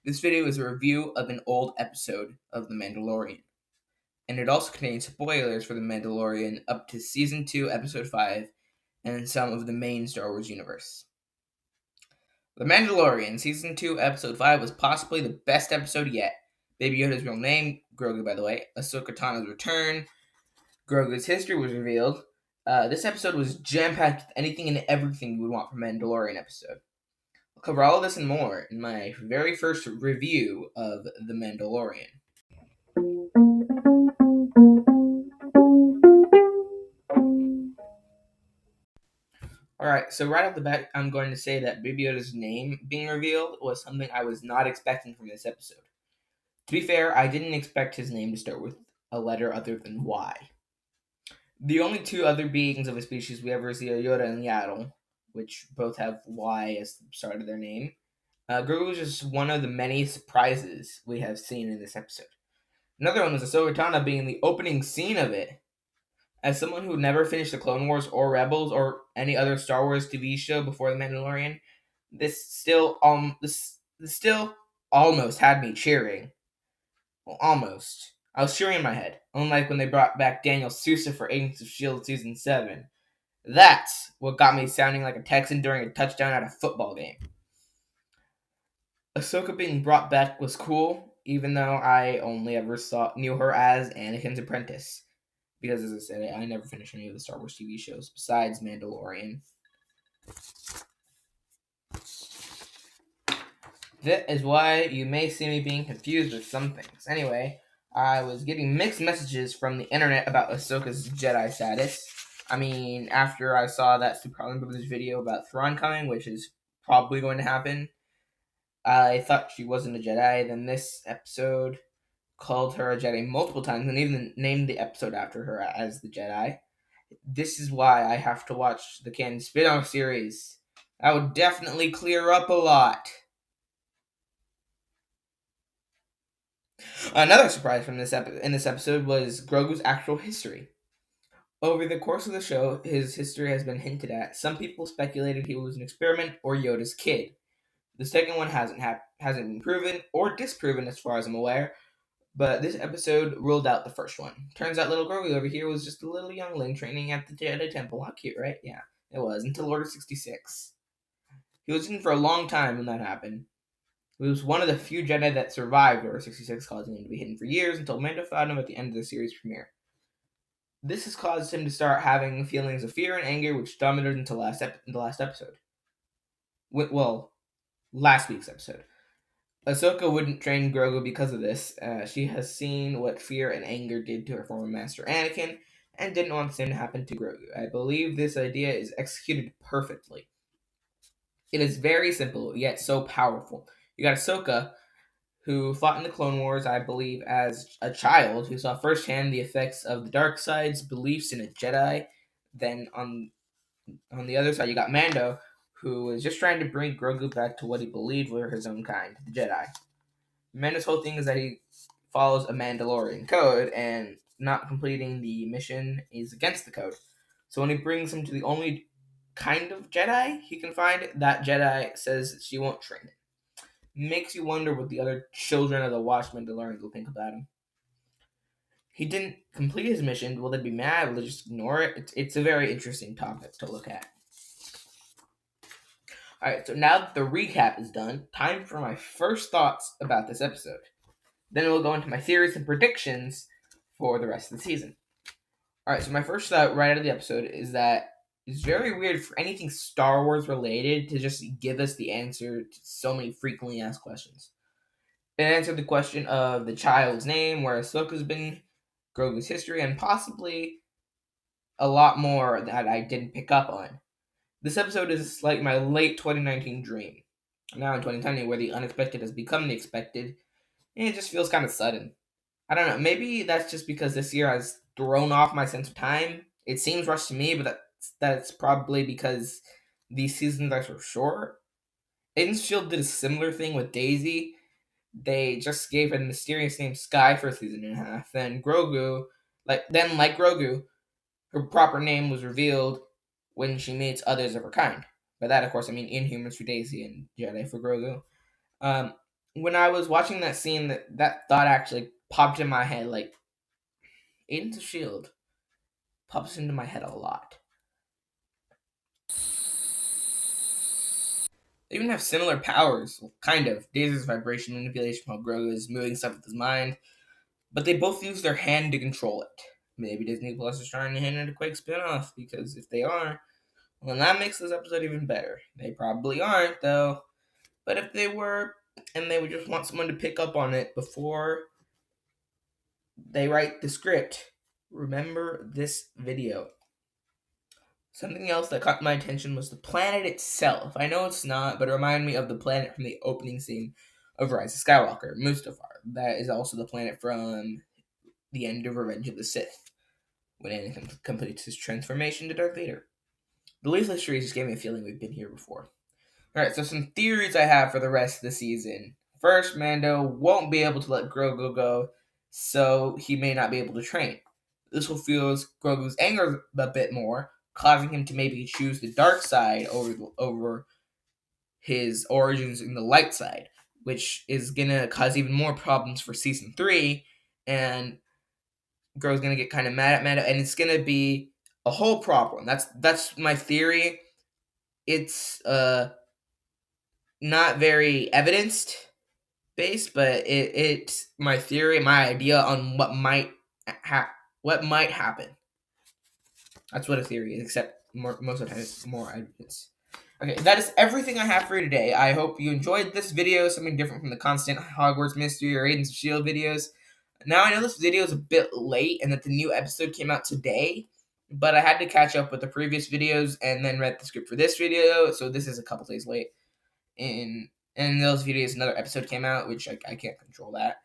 This video is a review of an old episode of The Mandalorian, and it also contains spoilers for The Mandalorian up to Season 2, Episode 5, and some of the main Star Wars universe. The Mandalorian, Season 2, Episode 5 was possibly the best episode yet. Baby Yoda's real name, Grogu by the way, Ahsoka Tano's return, Grogu's history was revealed. This episode was jam-packed with anything and everything you would want from a Mandalorian episode. I'll cover all of this and more in my very first review of The Mandalorian. Alright, so right off the bat, I'm going to say that Baby Yoda's name being revealed was something I was not expecting from this episode. To be fair, I didn't expect his name to start with a letter other than Y. The only two other beings of a species we ever see are Yoda and Yaddle, which both have Y as the start of their name. Grogu is just one of the many surprises we have seen in this episode. Another one was Ahsoka Tano being the opening scene of it. As someone who never finished the Clone Wars or Rebels or any other Star Wars TV show before The Mandalorian, this still almost had me cheering. Well, almost. I was cheering in my head, unlike when they brought back Daniel Sousa for Agents of S.H.I.E.L.D. Season 7. That's what got me sounding like a Texan during a touchdown at a football game. Ahsoka being brought back was cool, even though I only ever knew her as Anakin's apprentice. Because, as I said, I never finished any of the Star Wars TV shows besides Mandalorian. That is why you may see me being confused with some things. Anyway, I was getting mixed messages from the internet about Ahsoka's Jedi status. I mean, after I saw that Super Harlan Brothers video about Thrawn coming, which is probably going to happen, I thought she wasn't a Jedi. Then this episode called her a Jedi multiple times and even named the episode after her as the Jedi. This is why I have to watch the canon spin-off series. That would definitely clear up a lot. Another surprise from this episode was Grogu's actual history. Over the course of the show, his history has been hinted at. Some people speculated he was an experiment or Yoda's kid. The second one hasn't been proven or disproven as far as I'm aware, but this episode ruled out the first one. Turns out little Grogu over here was just a little youngling training at the Jedi Temple. How cute, right? Yeah, it was, until Order 66. He was in for a long time when that happened. He was one of the few Jedi that survived Order 66, causing him to be hidden for years until Mando found him at the end of the series premiere. This has caused him to start having feelings of fear and anger, which dominated until the last episode. Last week's episode. Ahsoka wouldn't train Grogu because of this. She has seen what fear and anger did to her former master Anakin, and didn't want the same to happen to Grogu. I believe this idea is executed perfectly. It is very simple, yet so powerful. You got Ahsoka, who fought in the Clone Wars, I believe, as a child, who saw firsthand the effects of the dark side's beliefs in a Jedi. Then on the other side, you got Mando, who was just trying to bring Grogu back to what he believed were his own kind, the Jedi. Mando's whole thing is that he follows a Mandalorian code, and not completing the mission is against the code. So when he brings him to the only kind of Jedi he can find, that Jedi says she won't train him. Makes you wonder what the other children of the Watched Mandalorians will think about him. He didn't complete his mission. Will they be mad? Will they just ignore it? It's a very interesting topic to look at. Alright, so now that the recap is done, time for my first thoughts about this episode. Then we'll go into my theories and predictions for the rest of the season. Alright, so my first thought right out of the episode is that it's very weird for anything Star Wars related to just give us the answer to so many frequently asked questions. It answered the question of the child's name, where Ahsoka's been, Grogu's history, and possibly a lot more that I didn't pick up on. This episode is like my late 2019 dream. Now in 2020, where the unexpected has become the expected, and it just feels kind of sudden. I don't know, maybe that's just because this year has thrown off my sense of time. It seems rushed to me, but that's probably because these seasons are so short. Agents of S.H.I.E.L.D. did a similar thing with Daisy. They just gave her the mysterious name Sky for a season and a half. Then Grogu, like Grogu, her proper name was revealed when she meets others of her kind. By that, of course, I mean Inhumans for Daisy and Jedi for Grogu. when I was watching that scene, that thought actually popped in my head. Like, Agents of Shield pops into my head a lot. They even have similar powers, kind of. Dazer's vibration manipulation, while Grogu is moving stuff with his mind. But they both use their hand to control it. Maybe Disney Plus is trying to hint at a Quake spinoff, because if they are, well, then that makes this episode even better. They probably aren't, though. But if they were, and they would just want someone to pick up on it before they write the script, remember this video. Something else that caught my attention was the planet itself. I know it's not, but it reminded me of the planet from the opening scene of Rise of Skywalker, Mustafar. That is also the planet from the end of Revenge of the Sith, when Anakin completes his transformation to Darth Vader. The Leaflet series just gave me a feeling we've been here before. Alright, so some theories I have for the rest of the season. First, Mando won't be able to let Grogu go, so he may not be able to train. This will fuel Grogu's anger a bit more, causing him to maybe choose the dark side over his origins in the light side, which is gonna cause even more problems for season 3, and Grogu's gonna get kind of mad at Mando, and it's gonna be a whole problem. That's my theory. It's not very evidenced based, but it's my theory, my idea on what might happen. That's what a theory is, except most of the time it's more evidence. Okay, that is everything I have for you today. I hope you enjoyed this video, something different from the constant Hogwarts Mystery or Agents of S.H.I.E.L.D. videos. Now I know this video is a bit late and that the new episode came out today, but I had to catch up with the previous videos and then read the script for this video, so this is a couple days late. In those videos, another episode came out, which I can't control that.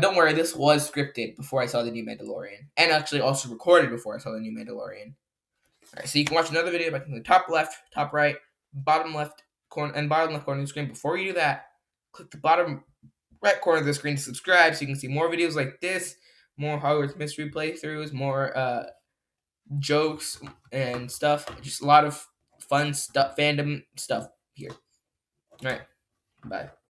Don't worry, this was scripted before I saw the new Mandalorian, and actually also recorded before I saw the new Mandalorian. Alright, so you can watch another video by clicking the top left, top right, bottom left corner, and bottom left corner of the screen. Before you do that, click the bottom right corner of the screen to subscribe so you can see more videos like this, more Hogwarts Mystery playthroughs, more jokes and stuff. Just a lot of fun stuff, fandom stuff here. Alright, bye.